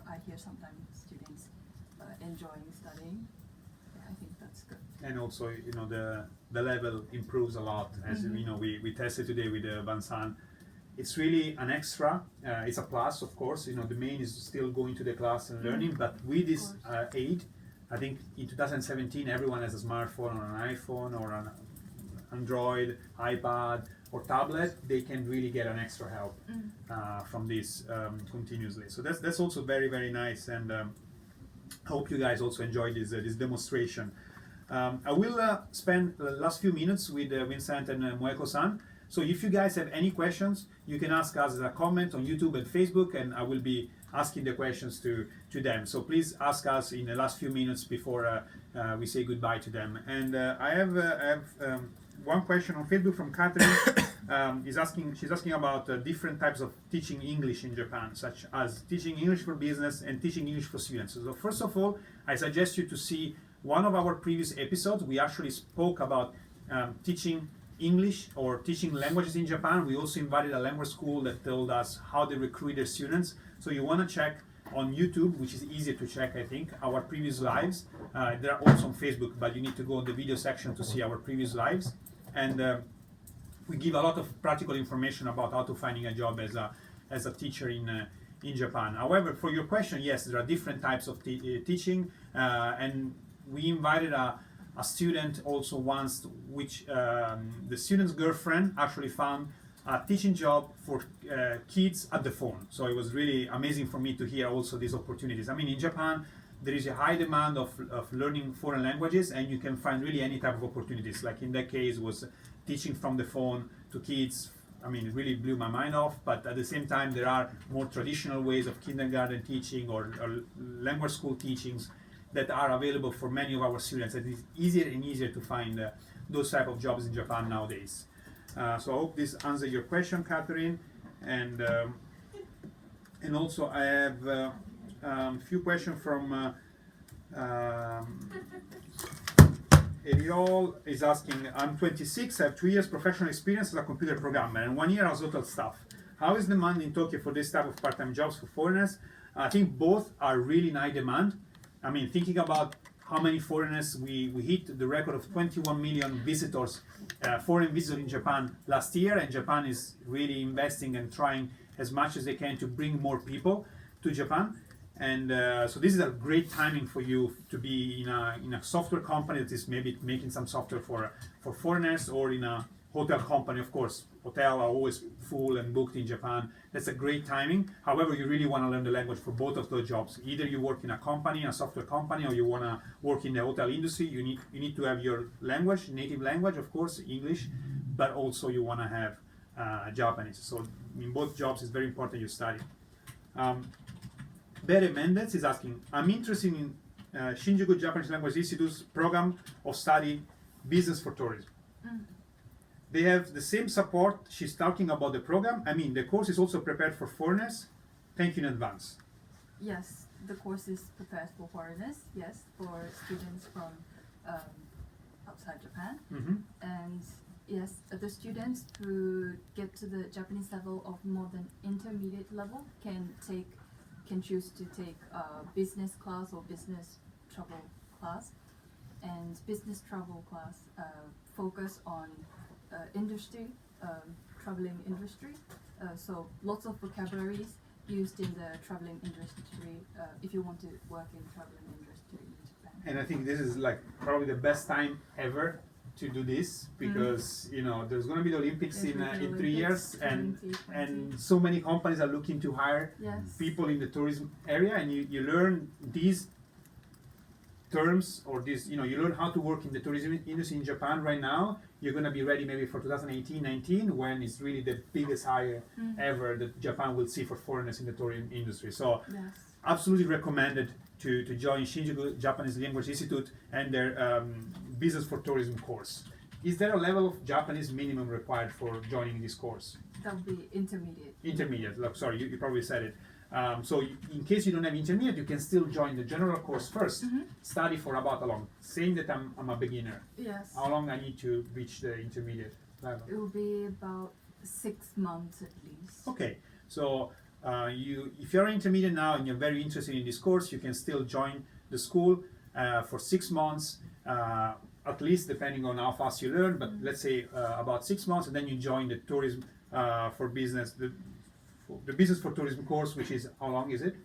I hear sometimes students enjoying studying. Yeah, I think that's good. And also, the level improves a lot. As we tested today with Bansan. It's really an extra. It's a plus, of course. The main is still going to the class and learning. But with this aid, I think in 2017, everyone has a smartphone or an iPhone or an Android, iPad, or tablet. They can really get an extra help from this continuously. So that's also very, very nice. And I hope you guys also enjoyed this demonstration. I will spend the last few minutes with Vincent and Moeko-san. So if you guys have any questions, you can ask us as a comment on YouTube and Facebook, and I will be asking the questions to them. So please ask us in the last few minutes before we say goodbye to them. And I have one question on Facebook from Catherine. She's asking about different types of teaching English in Japan, such as teaching English for business and teaching English for students. So first of all, I suggest you to see one of our previous episodes. We actually spoke about teaching English or teaching languages in Japan. We also invited a language school that told us how they recruit their students. So you want to check on YouTube, which is easier to check, I think, our previous lives. There are also on Facebook, but you need to go in the video section to see our previous lives. And we give a lot of practical information about how to finding a job as a teacher in Japan. However, for your question, yes, there are different types of teaching, and we invited a student also once, which the student's girlfriend actually found a teaching job for kids at the phone. So it was really amazing for me to hear also these opportunities. I mean, in Japan, there is a high demand of learning foreign languages, and you can find really any type of opportunities. Like in that case was teaching from the phone to kids. I mean, it really blew my mind off, but at the same time, there are more traditional ways of kindergarten teaching or language school teachings that are available for many of our students. It is easier and easier to find those type of jobs in Japan nowadays. So I hope this answers your question, Catherine. And also I have a few questions from Eriol is asking, I'm 26, I have 2 years professional experience as a computer programmer and 1 year as hotel staff. How is demand in Tokyo for this type of part-time jobs for foreigners? I think both are really in high demand. I mean, thinking about how many foreigners, we hit the record of 21 million visitors, foreign visitors in Japan last year, and Japan is really investing and trying as much as they can to bring more people to Japan. And so this is a great timing for you to be in a software company that is maybe making some software for foreigners, or in a hotel company. Of course, hotels are always full and booked in Japan. That's a great timing. However, you really want to learn the language for both of those jobs. Either you work in a company, a software company, or you want to work in the hotel industry. You need to have your language, native language, of course, English, but also you want to have Japanese. So in both jobs, it's very important you study. Bere Mendez is asking, I'm interested in Shinjuku Japanese Language Institute's program of study business for tourism. They have the same support. She's talking about the program. I mean, the course is also prepared for foreigners. Thank you in advance. Yes, the course is prepared for foreigners, yes, for students from outside Japan. And yes, the students who get to the Japanese level of more than intermediate level can choose to take business class or business travel class. And business travel class focus on industry, traveling industry. So lots of vocabularies used in the traveling industry if you want to work in traveling industry in Japan. And I think this is like probably the best time ever to do this, because you know there's going to be the Olympics in 3 years, and so many companies are looking to hire people in the tourism area, and you learn these terms, or this, you learn how to work in the tourism industry in Japan right now. You're going to be ready maybe for 2018-19, when it's really the biggest hire ever that Japan will see for foreigners in the tourism industry. So absolutely recommended to join Shinjuku Japanese Language Institute and their Business for Tourism course. Is there a level of Japanese minimum required for joining this course? That would be intermediate. Intermediate, look, sorry, you probably said it. So in case you don't have intermediate, you can still join the general course first. Study for about how long? Saying that I'm a beginner. Yes. How long I need to reach the intermediate level? It will be about 6 months at least. Okay, so if you're intermediate now and you're very interested in this course, you can still join the school for 6 months, at least, depending on how fast you learn. But let's say about 6 months, and then you join the tourism for business. The Business for Tourism course, which is, how long is it?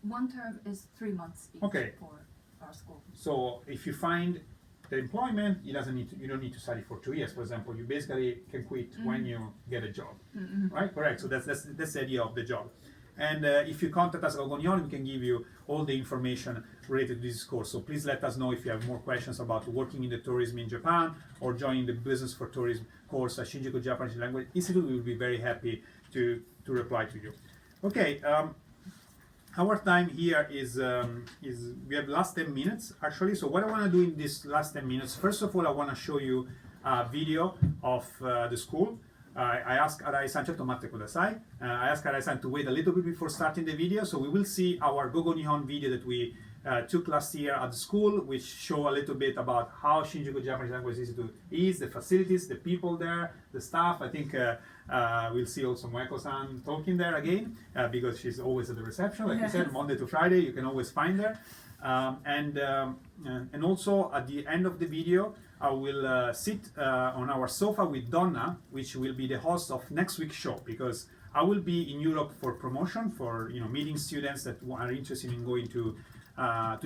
One term is 3 months each for our school. So if you find the employment, you don't need to study for 2 years. For example, you basically can quit when you get a job, right? Correct. So that's the idea of the job. And if you contact us at Gogonion, we can give you all the information related to this course. So please let us know if you have more questions about working in the tourism in Japan or joining the Business for Tourism course at Shinjuku Japanese Language Institute. We will be very happy to reply to you. Okay, our time here is we have last 10 minutes actually. So what I want to do in this last 10 minutes, first of all, I want to show you a video of the school. I asked Arai-san, I asked Arai-san to wait a little bit before starting the video, so we will see our Gogo Nihon video that we took last year at the school, which show a little bit about how Shinjuku Japanese Language Institute is, the facilities, the people there, the staff. I think we'll see also Moeko-san talking there again, because she's always at the reception, like you said, Monday to Friday, you can always find her. And also at the end of the video, I will sit on our sofa with Donna, which will be the host of next week's show, because I will be in Europe for promotion, for meeting students that are interested in going to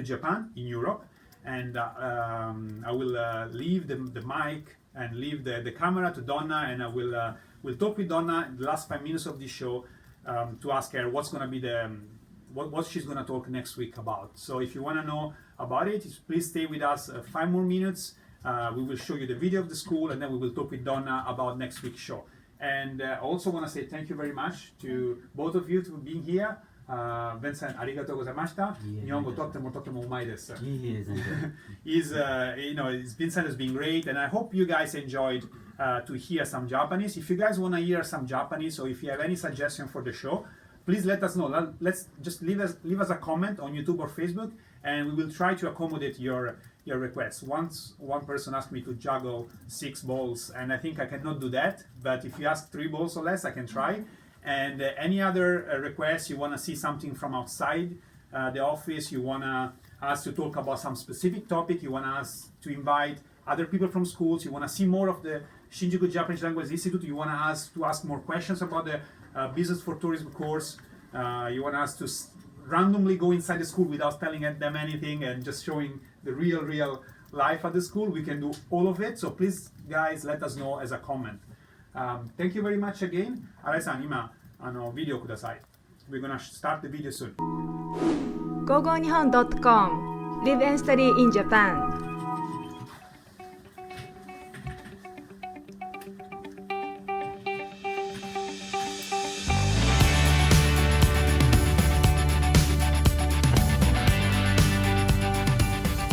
Japan in Europe, and I will leave the mic and leave the camera to Donna, and I will talk with Donna in the last 5 minutes of this show to ask her what's going to be what she's going to talk next week about. So if you want to know about it, please stay with us 5 more minutes. We will show you the video of the school, and then we will talk with Donna about next week's show. And I also want to say thank you very much to both of you for being here. Vincent, ありがとうございました。日本語とってもとってもうまいです。Vincent has been great, and I hope you guys enjoyed to hear some Japanese. If you guys want to hear some Japanese, or if you have any suggestion for the show, please let us know. Let's just leave us a comment on YouTube or Facebook, and we will try to accommodate your requests. Once one person asked me to juggle 6 balls, and I think I cannot do that. But if you ask 3 balls or less, I can try. And any other requests, you want to see something from outside the office, you want us to talk about some specific topic, you want us to invite other people from schools, you want to see more of the Shinjuku Japanese Language Institute, you want us to ask more questions about the Business for Tourism course, you want us to randomly go inside the school without telling them anything and just showing the real life at the school, we can do all of it. So please, guys, let us know as a comment. Thank you very much again. 新井さん、今ビデオください。We're gonna start the video soon. gogonihon.com Live and Study in Japan.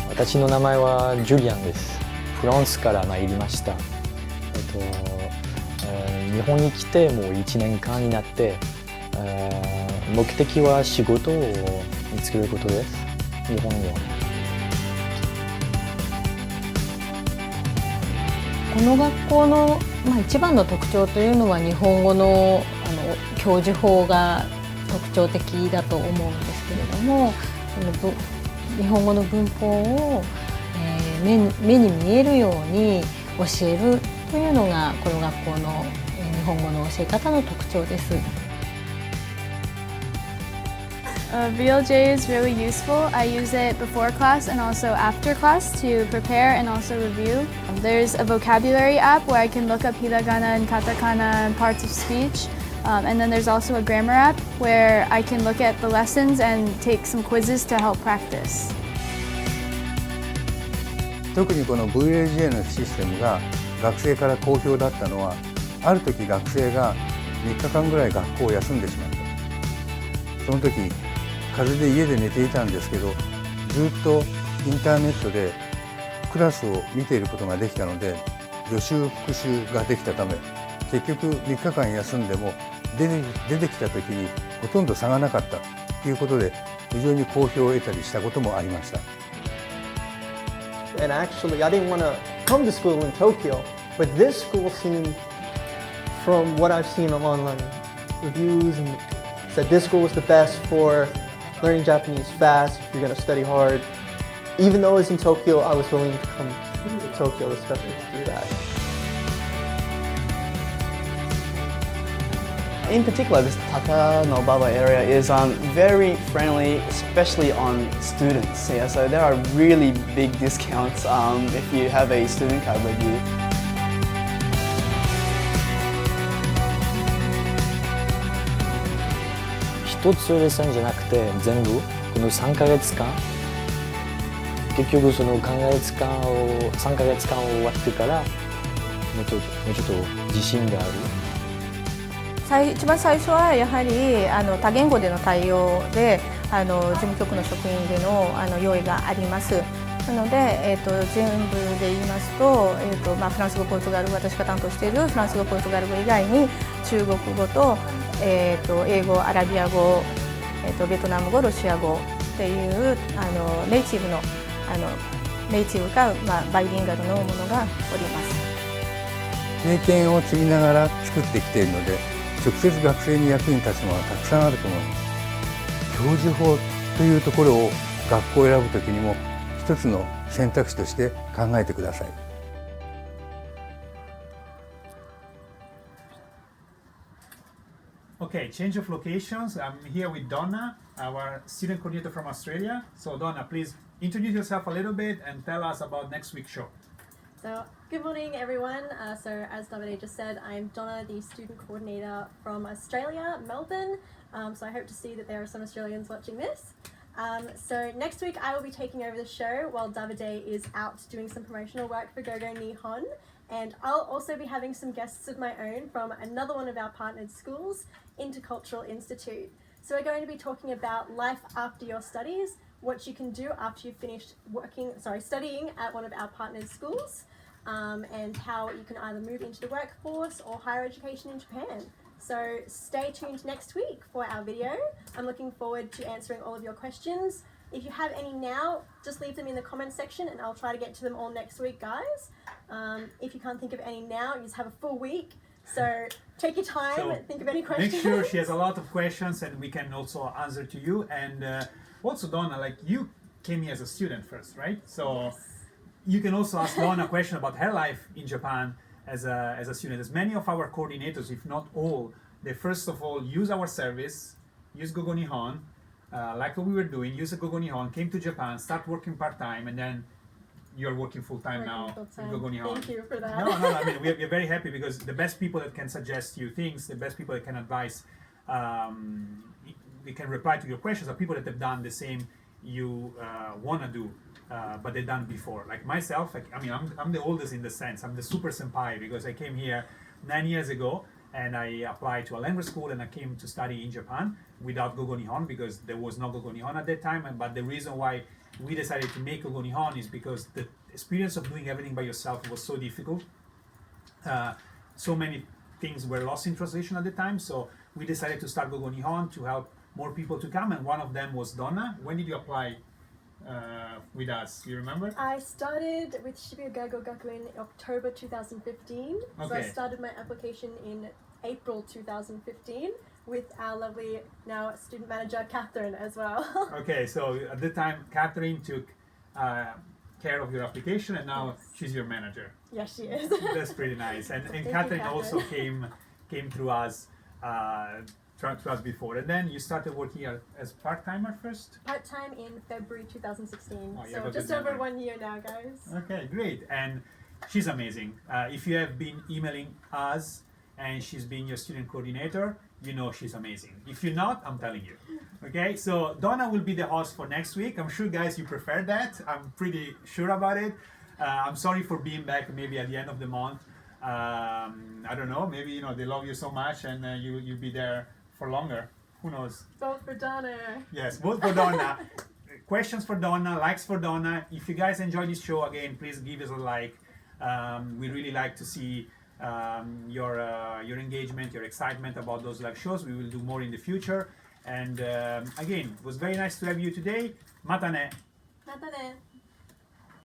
私の名前はジュリアンです。フランスから参りました。日本に来てもう1年間になって、目的は仕事を見つけることです。日本語。この学校の、一番の特徴というのは日本語の教授法が特徴的だと思うんですけれども、日本語の文法を、目に見えるように教えるというのがこの学校の日本語の教え方の特徴です。VLJ is really useful. I use it before class and also after class to prepare and also review. There's a vocabulary app where I can look up hiragana and katakana and parts of speech. And then there's also a grammar app where I can look at the lessons and take some quizzes to help practice. 特にこの VLJ のシステムが学生から好評だったのは、ある時学生が3日間ぐらい学校を休んでしまった。その時風邪で家で寝ていたんですけど、ずっとインターネットでクラスを見ていることができたので、予習復習ができたため、結局3日間休んでも出てきた時にほとんど差がなかったということで、非常に好評を得たりしたこともありました。And actually, I didn't want to come to school in Tokyo, but this school seemed, from what I've seen on online reviews, and said this school was the best for learning Japanese fast if you're going to study hard. Even though it's in Tokyo, I was willing to come to Tokyo, especially to do that. In particular, this Takanobaba area is very friendly, especially on students. Yeah, so there are really big discounts if you have a student card with you. 一つレッスンじゃなくて全部この3ヶ月間、結局その3ヶ月間終わってからもうちょっと自信がある。一番最初はやはり多言語での対応で事務局の職員での用意があります。なので、全部で言いますと、フランス語、ポルトガル語、私が担当しているフランス語、ポルトガル語以外に中国語と、英語、アラビア語、ベトナム語、ロシア語っていうネイティブのネイティブか、バイリンガルのものがおります。経験を積みながら作ってきているので、直接学生に役に立つのはたくさんあると思います。教授法というところを学校を選ぶときにも一つの選択肢として考えてください。Okay, change of locations. I'm here with Donna, our student coordinator from Australia. So Donna, please introduce yourself a little bit and tell us about next week's show. So, good morning everyone. So as Davide just said, I'm Donna, the student coordinator from Australia, Melbourne. So I hope to see that there are some Australians watching this. So next week I will be taking over the show while Davide is out doing some promotional work for Gogo Nihon. And I'll also be having some guests of my own from another one of our partnered schools, Intercultural Institute. So we're going to be talking about life after your studies, what you can do after you've finished studying at one of our partnered schools, and how you can either move into the workforce or higher education in Japan. So stay tuned next week for our video. I'm looking forward to answering all of your questions. If you have any now, just leave them in the comment section and I'll try to get to them all next week, guys. If you can't think of any now, you just have a full week. So take your time, think of any questions. Make sure she has a lot of questions and we can also answer to you. And also Donna, like you came here as a student first, right? So Yes. you can also ask Donna a question about her life in Japan as a student. As many of our coordinators, if not all, they first of all use our service, use Gogo Nihon, like what we were doing, use a Gogo Nihon, came to Japan, start working part-time, and then you're working full-time now with Gogo Nihon. Thank you for that. No, I mean, we're very happy because the best people that can suggest you things, the best people that can advise, they can reply to your questions are people that have done the same you want to do, but they've done before. Like myself, I'm the oldest in the sense. I'm the super senpai because I came here 9 years ago and I applied to a language school and I came to study in Japan without Gogo Nihon because there was no Gogo Nihon at that time. But the reason why we decided to make Gogo Nihon is because the experience of doing everything by yourself was so difficult. So many things were lost in translation at the time. So we decided to start Gogo Nihon to help more people to come, and one of them was Donna. When did you apply with us? You remember? I started with Shibuya Gogo Gakuen in October 2015. So I Okay. started my application in April 2015 with our lovely now student manager Catherine as well. Okay, so at the time, Catherine took care of your application, and now she's your manager. Yes, she is. That's pretty nice. And Thank you, Catherine Catherine. also came through us. To us before, and then you started working as part-timer first. Part-time in February 2016. Oh, you have a So just good over memory. 1 year now, guys. Okay, great. And she's amazing. If you have been emailing us and she's been your student coordinator, you know she's amazing. If you're not, I'm telling you. Okay, so Donna will be the host for next week. I'm sure, guys, you prefer that. I'm pretty sure about it. I'm sorry for being back maybe at the end of the month. I don't know, maybe they love you so much and you'll be there for longer. Who knows? Vote for Donna. Yes, vote for Donna. Questions for Donna, likes for Donna. If you guys enjoy this show, again, please give us a like. We really like to see your engagement, your excitement about those live shows. We will do more in the future. And again, it was very nice to have you today. Mata ne. Mata ne.